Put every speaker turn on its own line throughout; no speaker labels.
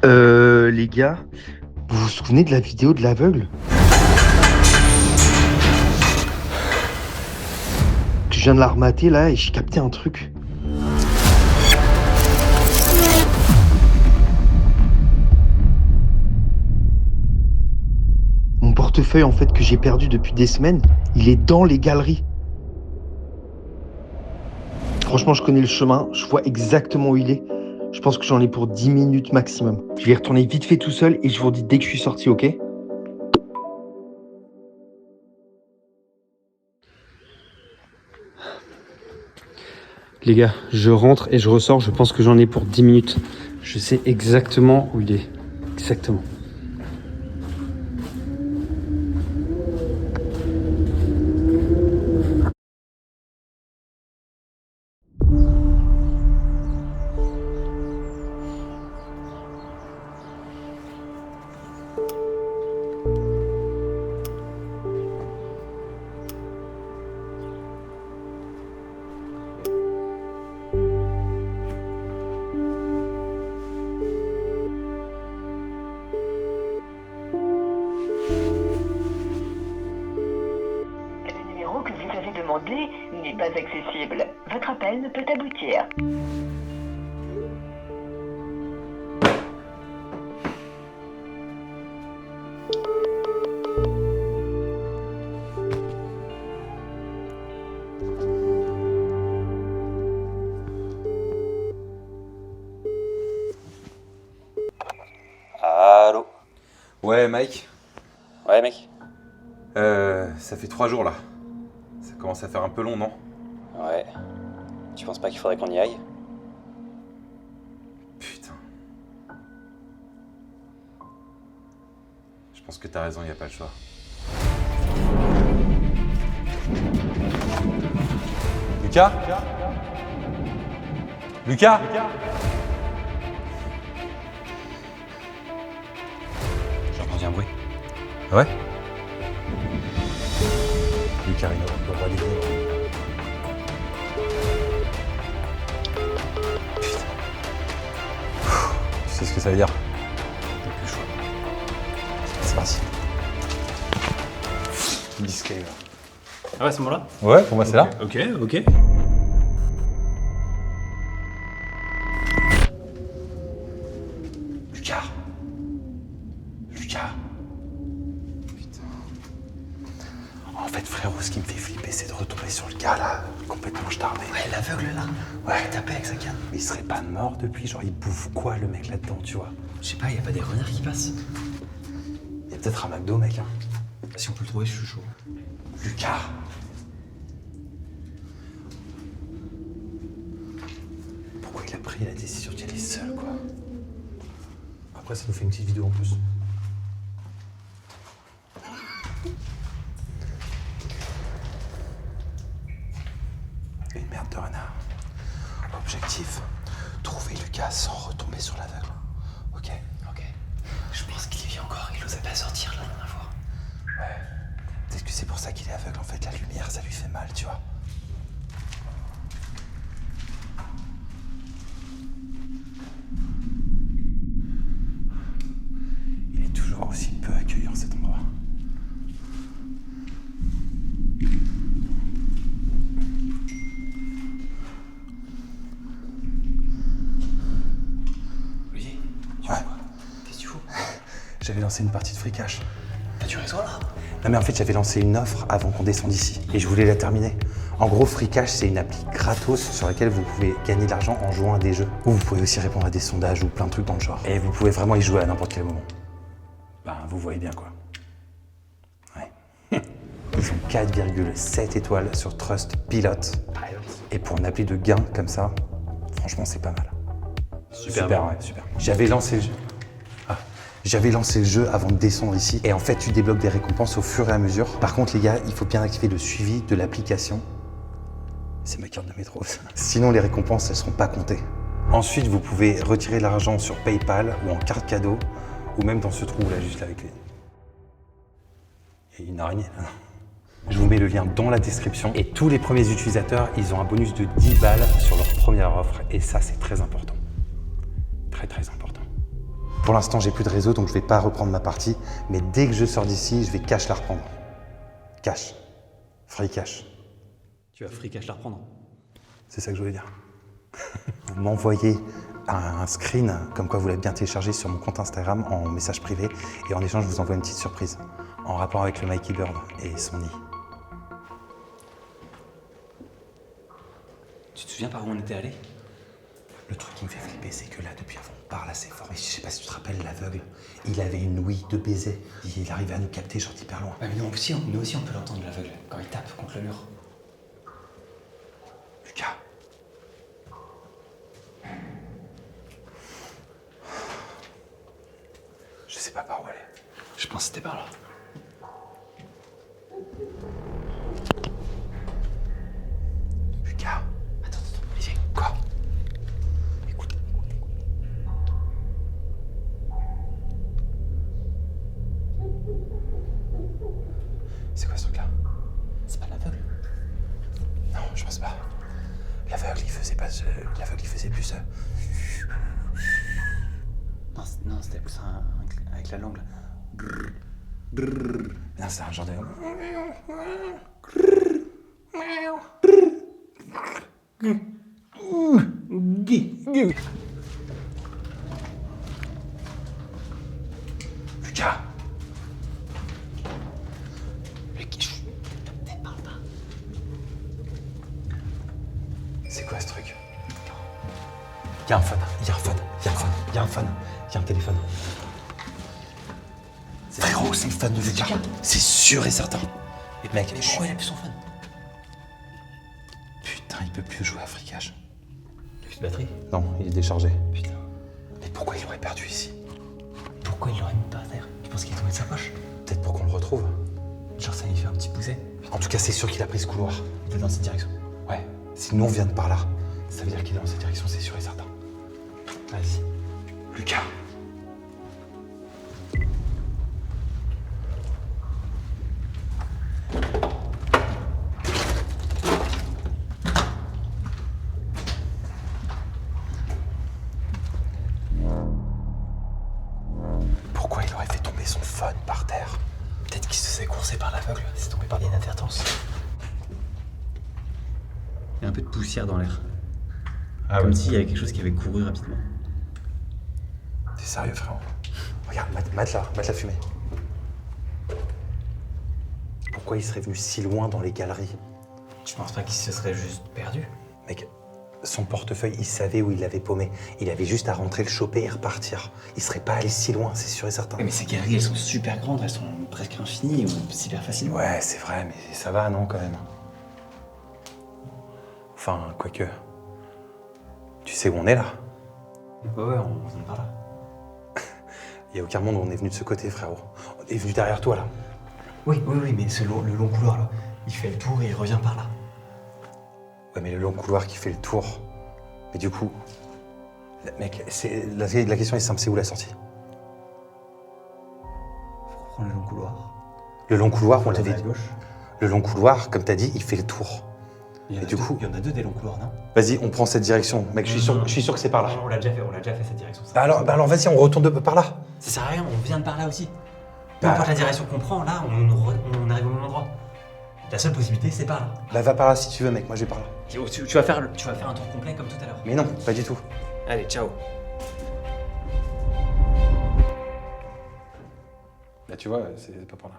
Les gars, vous vous souvenez de la vidéo de l'aveugle? Je viens de la remater là et j'ai capté un truc. Mon portefeuille en fait que j'ai perdu depuis des semaines, il est dans les galeries. Franchement, je connais le chemin, je vois exactement où il est. Je pense que j'en ai pour 10 minutes maximum. Je vais y retourner vite fait tout seul et je vous redis dès que je suis sorti, ok?
Les gars, je rentre et je ressors, je pense que j'en ai pour 10 minutes. Je sais exactement où il est. Exactement.
Le numéro que vous avez demandé n'est pas accessible. Votre appel ne peut aboutir.
Allô?
Ouais, Mike,
Ouais, mec?
ça fait 3 jours là. Ça commence à faire un peu long, non?
Ouais. Tu penses pas qu'il faudrait qu'on y aille?
Putain. Je pense que t'as raison, y a pas le choix. Lucas? Lucas?
J'ai entendu un bruit.
Ouais? Lucarino, le roi des livres. Putain. Tu sais ce que ça veut dire? J'ai plus le choix. C'est parti. Disclaimer.
Ah ouais, c'est moi là?
Ouais, pour moi c'est là.
Ok, ok.
Lucas. Lucas. Putain. En fait, frérot, ce qui me fait flipper, c'est de retomber sur le gars là, complètement starbé.
Ouais, l'aveugle là.
Ouais.
Il tapait avec sa canne.
Mais il serait pas mort depuis, genre il bouffe quoi le mec là-dedans, tu vois?
Je sais pas, y a pas des renards qui passent?
Il y a peut-être un McDo, mec, hein.
Si on peut le trouver, je suis chaud.
Lucas. Pourquoi il a pris la décision d'y aller seul, quoi? Après, ça nous fait une petite vidéo en plus. Une merde de renard. Objectif, trouver Lucas sans retomber sur l'aveugle. Ok?
Ok. Je pense qu'il y vit encore, il osait pas sortir la dernière fois.
Ouais. Peut-être que c'est pour ça qu'il est aveugle. En fait, la lumière, ça lui fait mal, tu vois. Il est toujours aussi peu accueillant, cet endroit.
Olivier,
Ouais.
qu'est-ce que tu fous?
J'avais lancé une partie de free cash.
T'as du réseau là?
Non mais en fait j'avais lancé une offre avant qu'on descende ici et je voulais la terminer. En gros Free Cash c'est une appli gratos sur laquelle vous pouvez gagner de l'argent en jouant à des jeux. Ou vous pouvez aussi répondre à des sondages ou plein de trucs dans le genre. Et vous pouvez vraiment y jouer à n'importe quel moment. Ben vous voyez bien quoi. Ouais. Ils ont 4,7 étoiles sur Trustpilot. Et pour une appli de gain comme ça, franchement c'est pas mal. Super, ouais, super. J'avais lancé le jeu. J'avais lancé le jeu avant de descendre ici et en fait tu débloques des récompenses au fur et à mesure. Par contre les gars, il faut bien activer le suivi de l'application. C'est ma carte de métro. Sinon les récompenses elles seront pas comptées. Ensuite vous pouvez retirer l'argent sur PayPal ou en carte cadeau ou même dans ce trou là juste là avec les... Il y a une araignée là. Je vous mets le lien dans la description et tous les premiers utilisateurs ils ont un bonus de 10 balles sur leur première offre et ça c'est très important. Très très important. Pour l'instant, j'ai plus de réseau, donc je vais pas reprendre ma partie. Mais dès que je sors d'ici, je vais cash la reprendre. Cash. Free cash.
Tu vas free cash la reprendre.
C'est ça que je voulais dire. Vous m'envoyez un screen, comme quoi vous l'avez bien téléchargé sur mon compte Instagram en message privé. Et en échange, je vous envoie une petite surprise. En rapport avec le Mikey Bird et son nid.
Tu te souviens par où on était allé?
Le truc qui me fait flipper, c'est que là, depuis avant, on parle assez fort. Et je sais pas si tu te rappelles, l'aveugle, il avait une ouïe de baiser. Il arrivait à nous capter, genre hyper loin.
Ouais, mais nous aussi, on peut l'entendre, l'aveugle, quand il tape contre le mur.
Lucas. Je sais pas par où aller.
Je pense que c'était par là.
Lucas.
Attends, Olivier.
Quoi? Écoute. C'est quoi ce truc-là?
C'est pas l'aveugle?
Non, je pense pas. L'aveugle, il faisait pas ce... L'aveugle, il faisait plus ça.
Non, c'était plus avec la langue, là.
Non, c'est un genre de... Lucas.
Parle pas.
C'est quoi ce truc? Il y a un phone, il y a un phone, il y a un phone, il y a un phone, il y a un téléphone. Frérot, c'est le phone de Lucas. C'est sûr et certain. Et mec,
Mais pourquoi il a plus son phone?
putain, il peut plus jouer à Fricage.
Il a plus de batterie?
Non, il est déchargé.
Putain.
Mais pourquoi il l'aurait perdu ici?
Pourquoi il l'aurait mis par terre? Tu penses qu'il est tombé de sa poche?
Peut-être pour qu'on le retrouve.
Genre ça lui fait un petit pouset.
En tout cas, c'est sûr qu'il a pris ce couloir.
Il est dans cette direction.
Ouais, si nous on vient de par là, ça veut dire qu'il est dans cette direction, c'est sûr et certain.
Vas-y.
Lucas. Pourquoi il aurait fait tomber son phone par terre?
Peut-être qu'il se faisait courser par l'aveugle. C'est tombé par l'inadvertance. Il y a un peu de poussière dans l'air. Comme s'il y avait quelque chose qui avait couru rapidement.
T'es sérieux, frérot? Regarde, mate la fumée. Pourquoi il serait venu si loin dans les galeries?
Tu penses pas qu'il se serait juste perdu?
Mec, son portefeuille, il savait où il l'avait paumé. Il avait juste à rentrer, le choper et repartir. Il serait pas allé si loin, c'est sûr et certain.
Mais ces galeries, elles sont super grandes, elles sont presque infinies ou super faciles.
Ouais, c'est vrai, mais ça va, non, quand même. Enfin, quoique... Tu sais où on est, là?
Ouais, on vient par là.
Il y a aucun monde où on est venu de ce côté, frérot. On est venu derrière toi, là.
Oui, mais le long couloir, là, il fait le tour et il revient par là.
Ouais, mais le long couloir qui fait le tour... Mais du coup... Mec, la question est simple, c'est où la sortie?
Faut reprendre le long couloir.
Le long couloir, on
Tourner
l'avait
à
dit.
gauche.
Le long couloir, comme t'as dit, il fait le tour.
Il y en a
Et du
deux-
coup-
il y en a deux des longs couloirs, non?
Vas-y, on prend cette direction. Mec, je suis sûr que c'est par là.
On l'a déjà fait cette direction.
Bah alors vas-y, on retourne par là.
Ça sert à rien, on vient de par là aussi. Peu
Bah-
importe la direction qu'on prend, là, on arrive au même endroit. La seule possibilité, c'est par là.
Bah va par là si tu veux, mec, moi je vais par là.
Tu vas faire un tour complet comme tout à l'heure.
Mais non, pas du tout.
Allez, ciao.
Là tu vois, c'est pas par là.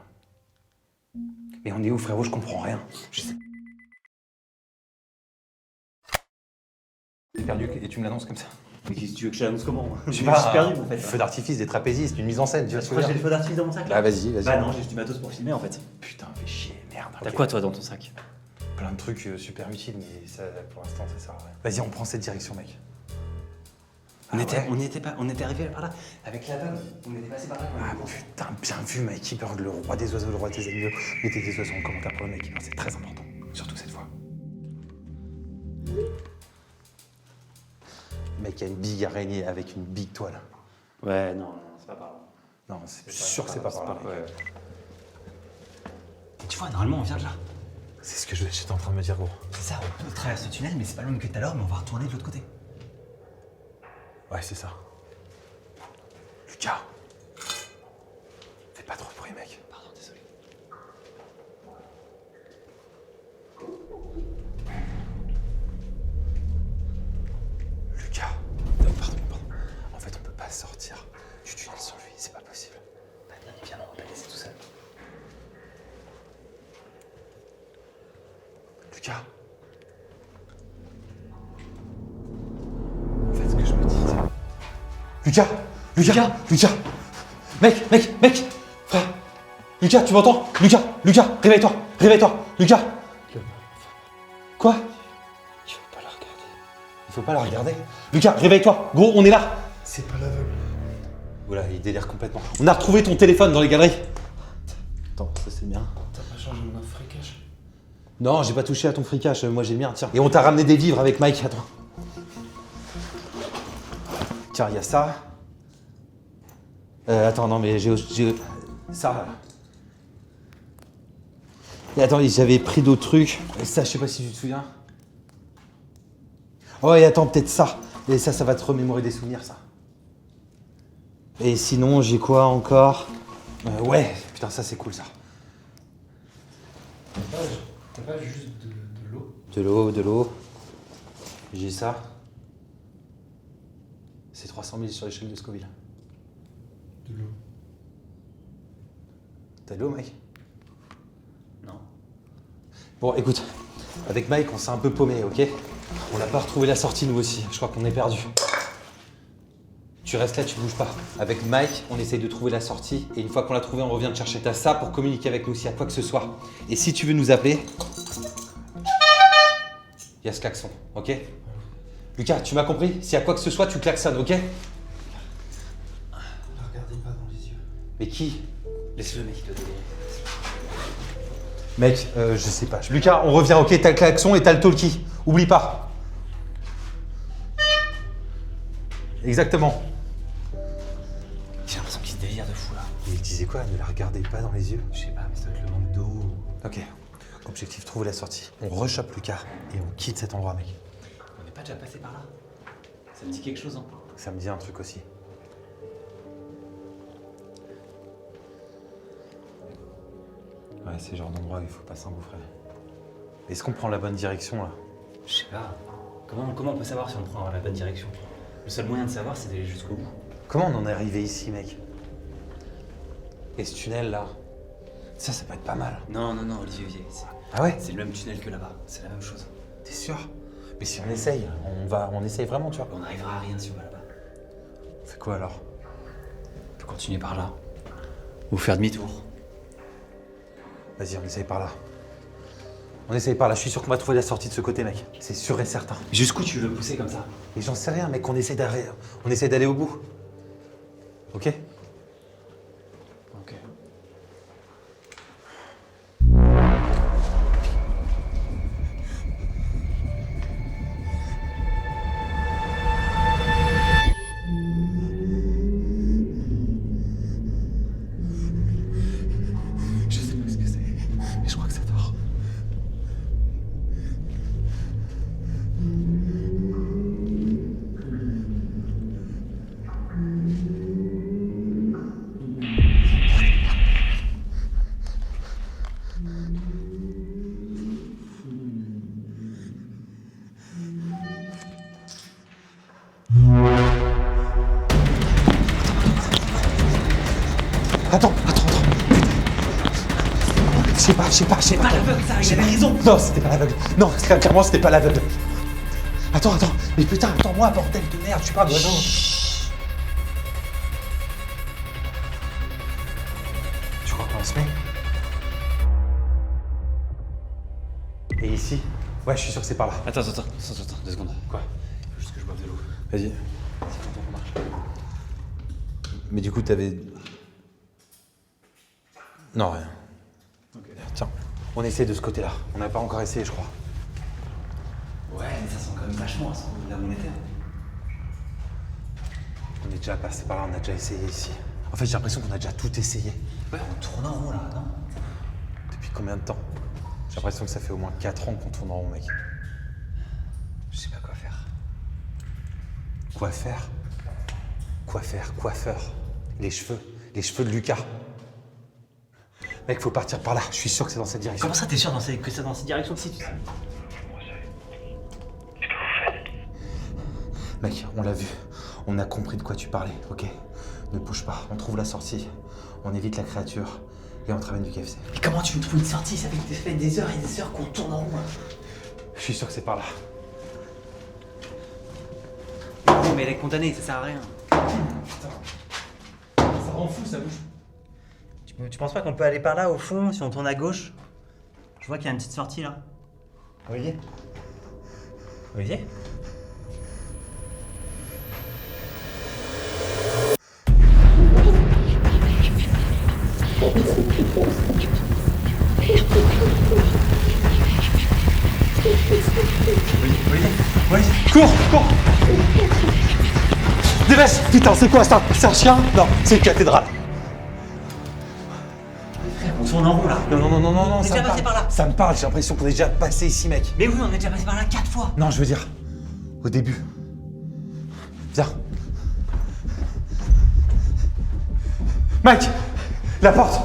Mais on est où, frérot? Je comprends rien. Je sais. J'ai perdu et tu me l'annonces comme ça.
Mais qu'est-ce que tu veux que je l'annonce comment?
Je sais pas.
perdu, en fait.
Feu d'artifice, des trapézistes, une mise en scène, tu vois ce que je veux
J'ai
dire?
le feu d'artifice dans mon sac.
Bah vas-y.
Bah non, j'ai juste du matos pour filmer en fait.
Putain, fais chier, merde.
T'as
ok.
quoi toi dans ton sac?
Plein de trucs super utiles, mais ça, pour l'instant, ça sert à rien. Vas-y, on prend cette direction, mec.
On
Ah
était
ouais.
arrivé par là, avec l'aveugle, on était passé par là.
Ah putain, bien vu, Mikey Bird, le roi des oiseaux, le roi des animaux. Mettez des oiseaux en commentaire pour le Mikey Bird, c'est très important. Surtout cette fois. Mec, il y a une big araignée avec une big toile.
Ouais, non, c'est pas par là.
Non, c'est sûr que c'est pas par là.
Ouais. Tu vois, normalement on vient de là.
C'est ce que j'étais en train de me dire, gros.
C'est ça, on peut traverser le tunnel, mais c'est pas loin que tout à l'heure, mais on va retourner de l'autre côté.
Ouais, c'est ça. Lucas. Fais pas trop de bruit, mec.
Pardon, désolé.
Lucas. Pardon. En fait, on peut pas sortir du tunnel sans lui, c'est pas possible.
Bah, bien évidemment, on va pas laisser tout seul.
Lucas. En fait, ce que je me dis, c'est... Lucas. Mec. Frère. Lucas, tu m'entends? Lucas, réveille-toi. Lucas. Quoi? Il faut pas la regarder. Lucas, réveille-toi. Gros, on est là.
C'est pas l'aveugle.
Voilà, il délire complètement. On a retrouvé ton téléphone dans les galeries. Attends, ça c'est bien.
T'as pas changé mon offre cash?
Non, j'ai pas touché à ton free cash, moi j'ai le mien, tiens. Et on t'a ramené des vivres avec Mike, attends. Tiens, il y a ça. Attends, non mais j'ai... Ça. Et attends, j'avais pris d'autres trucs. Et ça, je sais pas si tu te souviens. Oh, et attends, peut-être ça. Et ça va te remémorer des souvenirs, ça. Et sinon, j'ai quoi encore? Ouais, putain, ça c'est cool, ça.
T'as pas juste de l'eau?
De l'eau. J'ai ça. C'est 300 000 sur l'échelle de Scoville.
De l'eau.
T'as de l'eau, mec?
Non.
Bon, écoute, avec Mike, on s'est un peu paumé, ok? On n'a pas retrouvé la sortie, nous aussi. Je crois qu'on est perdu. Tu restes là, tu bouges pas. Avec Mike, on essaye de trouver la sortie. Et une fois qu'on l'a trouvée, on revient te chercher. T'as ça pour communiquer avec nous s'il y a quoi que ce soit. Et si tu veux nous appeler, il y a ce klaxon, ok? Lucas, tu m'as compris? S'il y a quoi que ce soit, tu klaxonnes, ok?
Ne regardez pas dans les yeux.
Mais qui?
Laisse-le, mec, il doit délirer.
Mec, je sais pas. Lucas, on revient, ok? T'as le klaxon et t'as le talkie. Oublie pas. Exactement.
J'ai l'impression qu'il délire de fou, là.
Et il disait quoi? Ne la regardez pas dans les yeux.
Je sais pas, mais ça doit être le manque d'eau.
Ok. Objectif, trouver la sortie. On rechoppe Lucas et on quitte cet endroit, mec.
On n'est pas déjà passé par là? Ça me dit quelque chose, hein?
Ça me dit un truc aussi. Ouais, c'est le genre d'endroit où il faut pas s'engouffrer. Est-ce qu'on prend la bonne direction, là?
Je sais pas. Comment on peut savoir si on prend la bonne direction? Le seul moyen de savoir, c'est d'aller jusqu'au bout.
Comment on en est arrivé ici, mec? Et ce tunnel, là? Ça peut être pas mal.
Non, Olivier,
Ah ouais?
c'est le même tunnel que là-bas. C'est la même chose.
T'es sûr? Mais si on essaye, on essaye vraiment, tu vois.
On n'arrivera à rien si on va là-bas.
C'est quoi, alors?
On peut continuer par là. Ou faire demi-tour.
Vas-y, on essaye par là. On essaye par là. Je suis sûr qu'on va trouver la sortie de ce côté, mec. C'est sûr et certain.
Jusqu'où tu veux le pousser comme ça?
Mais j'en sais rien, mec. On essaie d'aller au bout. Ok?
Ok.
Je sais pas ce que c'est, mais je crois que ça dort. Attends. Je sais pas.
C'est pas l'aveugle, ça, il avait raison.
Non, c'était pas l'aveugle. Non, clairement, c'était pas l'aveugle. Attends. Mais putain, attends-moi, bordel de merde, je suis pas d'oiseau. Tu crois qu'on se met? Et ici? Ouais, je suis sûr que c'est par là.
Attends, 2 secondes.
Quoi?
Faut juste que je boive de l'eau.
Vas-y.
Ça fait longtemps qu'on marche.
Mais du coup, t'avais... Non, rien.
Ok.
Tiens, on essaie de ce côté-là. On n'a pas encore essayé, je crois.
Ouais, mais ça sent quand même vachement à ce là où on était.
On est déjà passé par là, on a déjà essayé ici. En fait, j'ai l'impression qu'on a déjà tout essayé.
Ouais, on tourne en rond là, non?
Depuis combien de temps? J'ai l'impression que ça fait au moins 4 ans qu'on tourne en rond, mec.
Je sais pas quoi faire.
Quoi faire? Coiffeur. Les cheveux de Lucas. Mec, faut partir par là. Je suis sûr que c'est dans cette direction.
Comment ça, t'es sûr que c'est dans cette direction si tu...
Mec, on l'a vu. On a compris de quoi tu parlais, ok? Ne bouge pas. On trouve la sortie. On évite la créature. Et on te ramène du KFC.
Mais comment tu me trouves une sortie? Ça fait des heures et des heures qu'on tourne en rond.
Je suis sûr que c'est par là.
Non, mais elle est condamnée, ça sert à rien.
Ça rend fou, ça bouge.
Tu penses pas qu'on peut aller par là, au fond, si on tourne à gauche? Je vois qu'il y a une petite sortie, là. Olivier? Olivier?
Olivier, cours! Dépêche! Putain, c'est quoi ça? C'est un chien? Non, c'est une cathédrale.
On tourne en rond, là.
Non,
On est déjà passé par là.
Ça me parle, j'ai l'impression qu'on est déjà passé ici, mec.
Mais oui, on est déjà passé par là 4 fois.
Non, je veux dire, au début. Viens. Mike! La porte!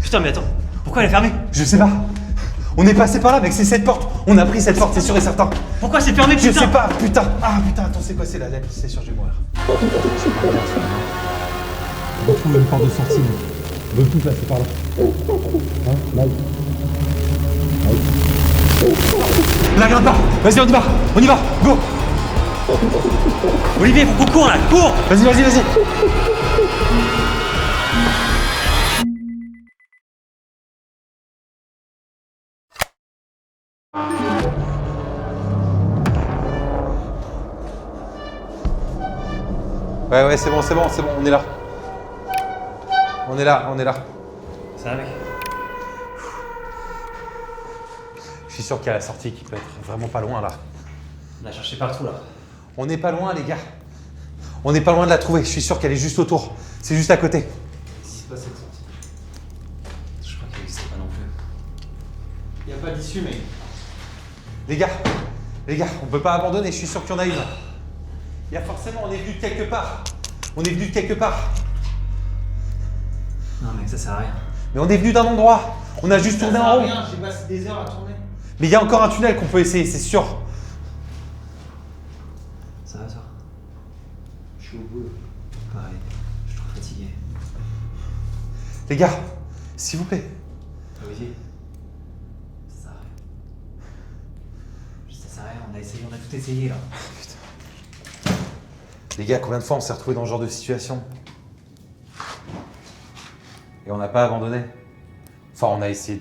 Putain, mais attends, pourquoi elle est fermée?
Je sais pas. On est passé par là, mec, c'est cette porte. On a pris cette porte, c'est sûr et certain.
Pourquoi c'est fermé, putain?
Je sais pas, putain. Ah putain, attends, c'est quoi? C'est la lettre, c'est sûr, je vais mourir. On trouve une porte de sortie, mec. On veut tout passer par là. Hein, Mike? La regarde pas! Vas-y, on y va! Go!
Olivier, faut qu'on court là, cours!
Vas-y! Ouais, c'est bon, on est là. On est là.
Ça va, mec?
Je suis sûr qu'il y a la sortie qui peut être vraiment pas loin là.
On a cherché partout là.
On n'est pas loin, les gars. On n'est pas loin de la trouver. Je suis sûr qu'elle est juste autour. C'est juste à côté.
C'est pas cette sortie. Je crois qu'elle n'existe pas non plus.
Y a pas d'issue, mec.
Les gars, on peut pas abandonner. Je suis sûr qu'il y en a une. Il y a forcément, on est venu de quelque part.
Non, mec, ça sert à rien.
Mais on est venu d'un endroit. On a juste tourné en rond.
J'ai passé des heures à tourner.
Mais il y a encore un tunnel qu'on peut essayer, c'est sûr.
Ça va, toi?
Je suis au bout.
Pareil, je suis trop fatigué.
Les gars, s'il vous plaît.
Olivier, ça sert à rien. Ça sert à rien, on a tout essayé là.
Les gars, combien de fois on s'est retrouvés dans ce genre de situation? Et on n'a pas abandonné. Enfin, on a essayé.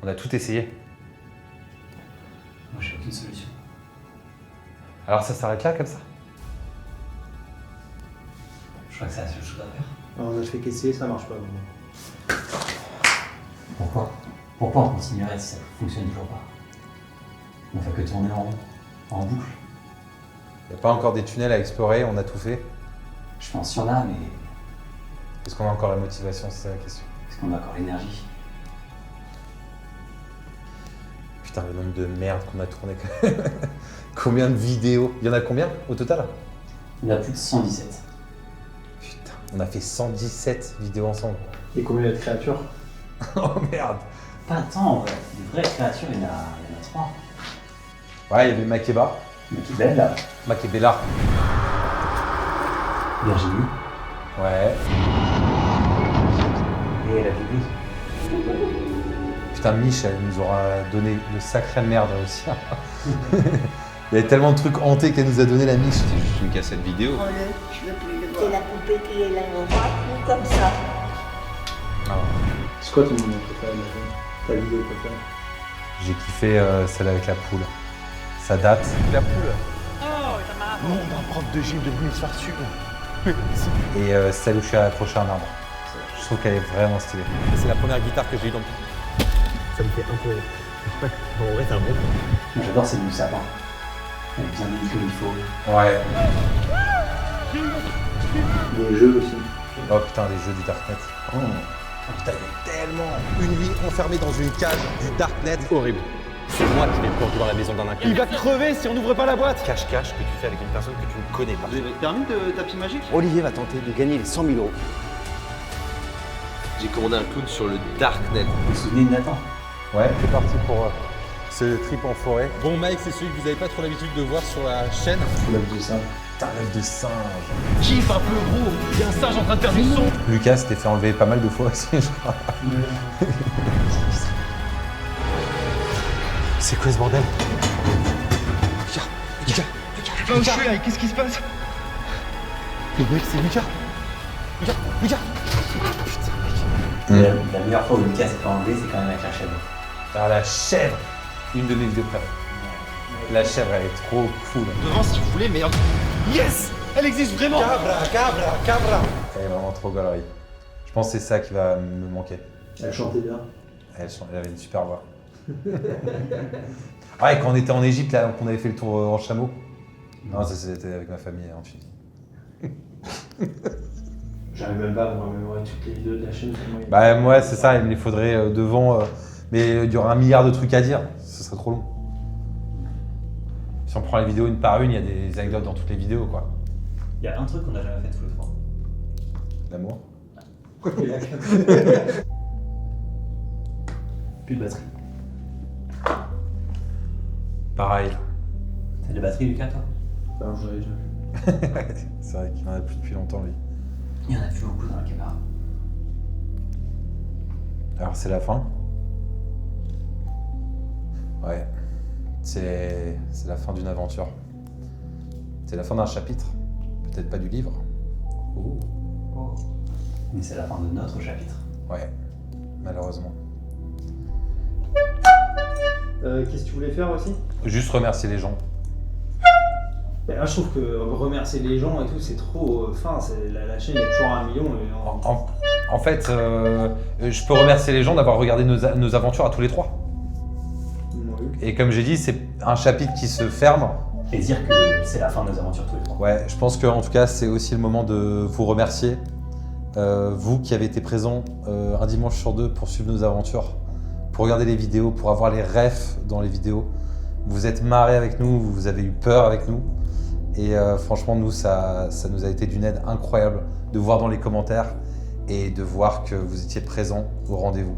On a tout essayé.
Moi, j'ai aucune solution.
Alors ça s'arrête là, comme ça?
Je crois que c'est la seule chose à faire.
On a fait qu'essayer, ça marche pas.
Pourquoi? Pourquoi on continuerait si ça fonctionne toujours pas? On fait que tourner en rond, en boucle.
Il n'y a pas encore des tunnels à explorer, on a tout fait.
Je pense qu'il y en a, mais
Est-ce qu'on a encore la motivation? C'est ça la question.
est-ce qu'on a encore l'énergie?
Putain, le nombre de merde qu'on a tourné. Combien de vidéos? Il y en a combien au total?
Il y en a plus de 117.
Putain, on a fait 117 vidéos ensemble.
Et combien de créatures?
Oh merde!
Pas tant en vrai. Des vraies créatures, il y en a 3.
Ouais, il y avait Makeba,
Mais qui belle là.
Makebella.
Virginie.
Ouais.
Et la Bible.
Putain, Mich, elle nous aura donné de sacrée merde aussi. Il y avait tellement de trucs hantés qu'elle nous a donné la Mich. C'est juste une cassette vidéo.
C'est la poupée qui est là, on voit tout comme ça.
C'est quoi ton moment préféré, ta vidéo préférée?
J'ai kiffé celle avec la poule. Ça date. La poule.
Mon prof de gym de Bulle Farsu.
Et celle où je suis accroché à un arbre. Je trouve qu'elle est vraiment stylée. C'est la première guitare que j'ai eue dans le...
Ça me fait un peu. En vrai, t'as un bon.
Moi j'adore celle du sapin. Elle est bien mise comme il faut.
Ouais.
Les jeux aussi.
Oh putain, les jeux du Darknet. Oh. Putain, il y a tellement... Une nuit enfermée dans une cage du Darknet. Horrible. C'est moi qui vais planter dans la maison d'un inconnu.
Il va crever si on n'ouvre pas la boîte.
Cache-cache que tu fais avec une personne que tu ne connais pas.
Vous avez le permis de tapis magique?
Olivier va tenter de gagner les 100 000 euros J'ai commandé un clown sur le Darknet.
Vous vous souvenez de Nathan?
Ouais, c'est parti pour ce trip en forêt.
Bon Mike, c'est celui que vous n'avez pas trop l'habitude de voir sur la chaîne.
L'œuf de singe. Putain, l'œuf de singe.
Kiffe un peu gros, il y a un singe en train de faire du son.
Lucas s'était fait enlever pas mal de fois aussi, je crois. C'est quoi ce bordel? Lucas.
Putain, où je suis là? Qu'est-ce qui se passe?
Le mec, c'est Lucas. Lucas.
La meilleure fois où Lucas s'est fait enlever, c'est quand même avec la chèvre.
Ah, la chèvre. Une de mes vidéos préférées. La chèvre, elle est trop cool.
Devant si vous voulez, mais... Yes, elle existe vraiment.
Cabra. Elle est vraiment trop galerie. Je pense que c'est ça qui va me manquer.
Elle chantait bien.
Elle avait une super voix. Ah, et quand on était en Égypte, là, qu'on avait fait le tour en chameau. Non, ça c'était avec ma famille en Tunisie.
J'arrive même pas à me mémoriser toutes les vidéos de la chaîne.
Bah, moi, c'est ça, il me les faudrait devant. Mais il y aura un milliard de trucs à dire, ce serait trop long. Si on prend les vidéos une par une, il y a des anecdotes dans toutes les vidéos, quoi.
Il y a un truc qu'on n'a jamais fait tous les trois.
L'amour.
Plus de batterie.
Pareil.
T'as de batterie, Lucas, toi?
Alors j'en avais déjà vu.
C'est vrai qu'il en a plus depuis longtemps, lui.
Il y en a plus beaucoup dans la caméra.
Alors, c'est la fin. Ouais. C'est la fin d'une aventure. C'est la fin d'un chapitre. Peut-être pas du livre.
Oh. Mais c'est la fin de notre chapitre.
Ouais. Malheureusement.
Qu'est-ce que tu voulais faire aussi?
Juste remercier les gens.
Là, je trouve que remercier les gens et tout, c'est trop fin. La chaîne, il y a toujours 1 million. Et
En fait, je peux remercier les gens d'avoir regardé nos aventures à tous les trois. Et comme j'ai dit, c'est un chapitre qui se ferme.
Et dire que c'est la fin de nos aventures tous les trois.
Ouais, je pense qu'en tout cas, c'est aussi le moment de vous remercier. Vous qui avez été présents un dimanche sur 2 pour suivre nos aventures, pour regarder les vidéos, pour avoir les refs dans les vidéos. Vous êtes marrés avec nous, vous avez eu peur avec nous. Et franchement, nous, ça nous a été d'une aide incroyable de voir dans les commentaires et de voir que vous étiez présents au rendez-vous.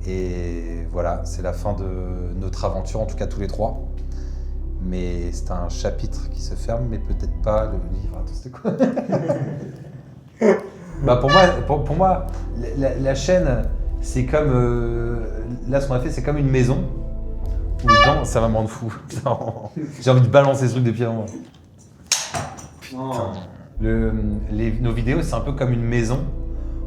Et voilà, c'est la fin de notre aventure, en tout cas tous les trois. Mais c'est un chapitre qui se ferme, mais peut-être pas le livre. Attends, c'était quoi? Bah pour moi, la chaîne, c'est comme... là, ce qu'on a fait, c'est comme une maison. Où dedans, ça va me rendre fou. J'ai envie de balancer ce truc depuis un moment. Putain. Nos vidéos, c'est un peu comme une maison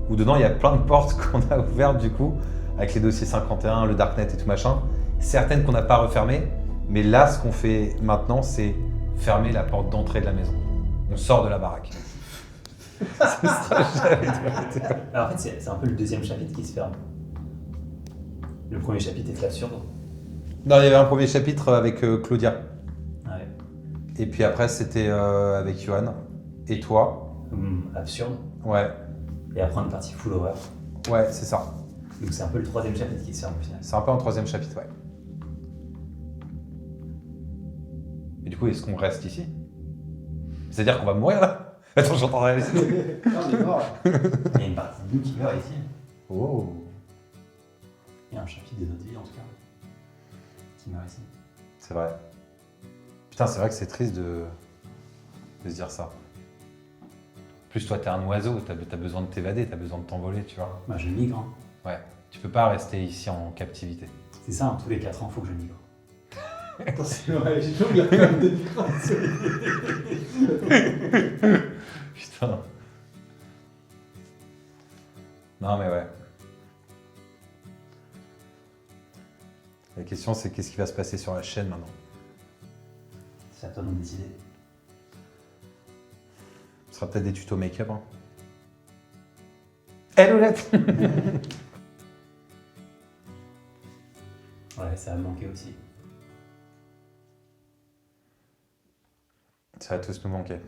où dedans, il y a plein de portes qu'on a ouvertes du coup, avec les dossiers 51, le Darknet et tout machin. Certaines qu'on n'a pas refermées, mais là, ce qu'on fait maintenant, c'est fermer la porte d'entrée de la maison. On sort de la baraque.
Alors en fait, c'est un peu le deuxième chapitre qui se ferme. Le premier chapitre était absurde.
Non, il y avait un premier chapitre avec Claudia.
Ouais.
Et puis après, c'était avec Johan. Et toi.
Absurde.
Ouais.
Et après, on est parti full horreur.
Ouais, c'est ça.
Donc c'est un peu le troisième chapitre qui se ferme au final.
C'est un peu un troisième chapitre, ouais. Et du coup, est-ce qu'on reste ici? C'est-à-dire qu'on va mourir là? Attends, j'entends rien.
Non, on est mort là.
Il y a une partie de nous qui meurt ici.
Oh.
Il y a un chapitre de notre vie en tout cas qui meurt ici.
C'est vrai. Putain, c'est vrai que c'est triste de se dire ça. En plus, toi, t'es un oiseau, t'as besoin de t'évader, t'as besoin de t'envoler, tu vois.
Bah, je migre. Hein.
Ouais. Tu peux pas rester ici en captivité.
C'est ça, hein, tous les 4 ans, faut que je migre.
Attends, c'est vrai, j'ai toujours la femme de
Putain. Non, mais ouais. La question, c'est qu'est-ce qui va se passer sur la chaîne maintenant?
C'est à toi de nous décider.
Ce sera peut-être des tutos make-up. Hein. Hello, Lolette.
Ouais, ça va me manquer aussi.
Ça va tous nous manquer.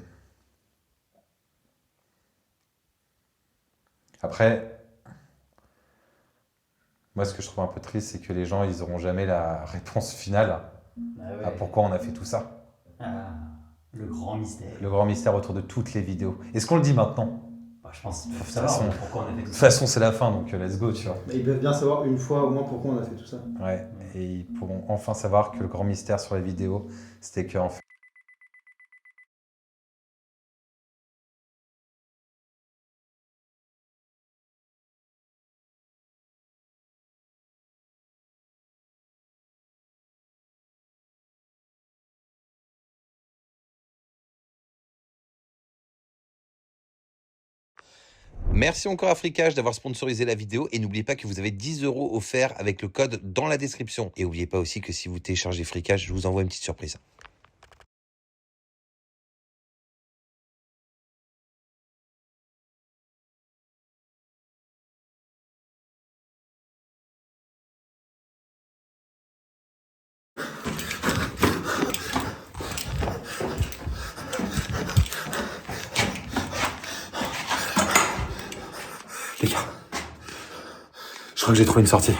Après, moi, ce que je trouve un peu triste, c'est que les gens, ils n'auront jamais la réponse finale à pourquoi on a fait tout ça.
Ah, le grand mystère.
Le grand mystère autour de toutes les vidéos. Est-ce qu'on le dit maintenant?
Bah, Je pense qu'il faut
De
savoir
toute
pourquoi on a fait tout
toute
ça.
façon, c'est la fin, donc let's go, tu vois.
Ils peuvent bien savoir une fois au moins pourquoi on a fait tout ça.
Ouais, et ils pourront enfin savoir que le grand mystère sur la vidéo, c'était qu'en fait...
Merci encore à Fricage d'avoir sponsorisé la vidéo et n'oubliez pas que vous avez 10 € offerts avec le code dans la description. Et n'oubliez pas aussi que si vous téléchargez Fricage, je vous envoie une petite surprise.
Les gars, je crois que j'ai trouvé une sortie.